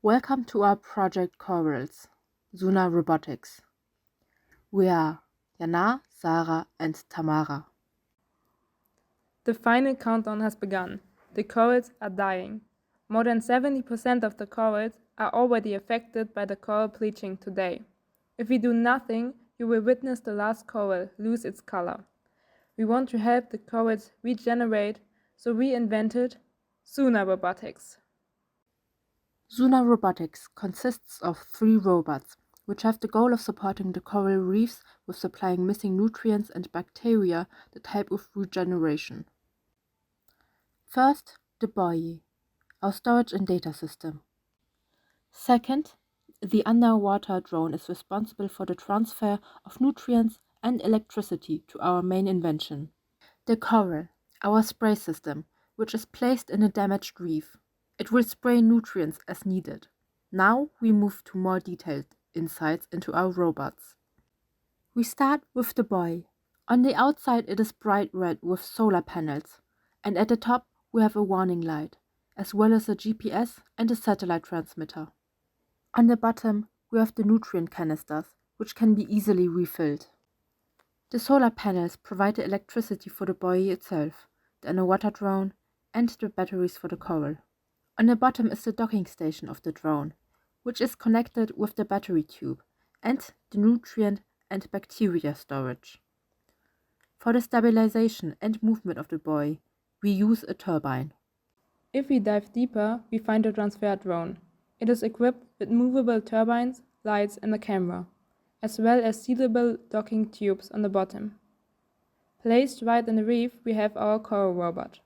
Welcome to our project Corals, ZOONA Robotics. We are Jana, Sarah and Tamara. The final countdown has begun. The corals are dying. More than 70% of the corals are already affected by the coral bleaching today. If we do nothing, you will witness the last coral lose its color. We want to help the corals regenerate, so we invented ZOONA Robotics. ZOONA Robotics consists of 3 robots, which have the goal of supporting the coral reefs with supplying missing nutrients and bacteria that help with regeneration. First, the Buoy, our storage and data system. Second, the underwater drone is responsible for the transfer of nutrients and electricity to our main invention. The Coral, our spray system, which is placed in a damaged reef. It will spray nutrients as needed. Now we move to more detailed insights into our robots. We start with the Buoy. On the outside it is bright red with solar panels, and at the top we have a warning light, as well as a GPS and a satellite transmitter. On the bottom we have the nutrient canisters, which can be easily refilled. The solar panels provide the electricity for the Buoy itself, the underwater drone, and the batteries for the coral. On the bottom is the docking station of the drone, which is connected with the battery tube and the nutrient and bacteria storage. For the stabilization and movement of the Buoy, we use a turbine. If we dive deeper, we find the transfer drone. It is equipped with movable turbines, lights and a camera, as well as sealable docking tubes on the bottom. Placed right in the reef, we have our coral robot.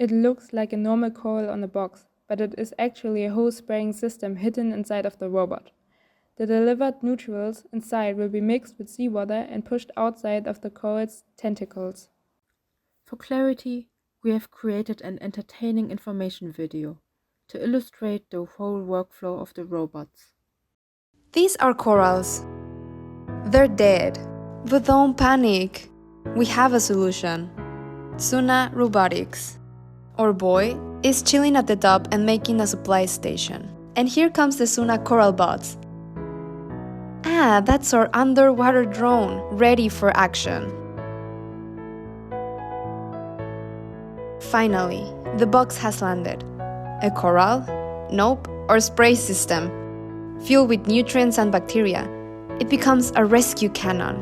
It looks like a normal coral on a box, but it is actually a hose spraying system hidden inside of the robot. The delivered nutrients inside will be mixed with seawater and pushed outside of the coral's tentacles. For clarity, we have created an entertaining information video to illustrate the whole workflow of the robots. These are corals. They're dead. But don't panic. We have a solution. ZOONA Robotics, or Buoy, is chilling at the top and making a supply station. And here comes the ZOONA coral bots. Ah, that's our underwater drone, ready for action. Finally, the box has landed. A coral? Nope, our spray system. Filled with nutrients and bacteria, it becomes a rescue cannon.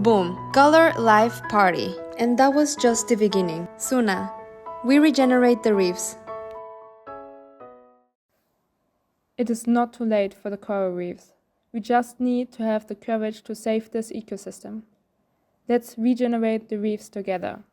Boom, color life party. And that was just the beginning. ZOONA, we regenerate the reefs. It is not too late for the coral reefs. We just need to have the courage to save this ecosystem. Let's regenerate the reefs together.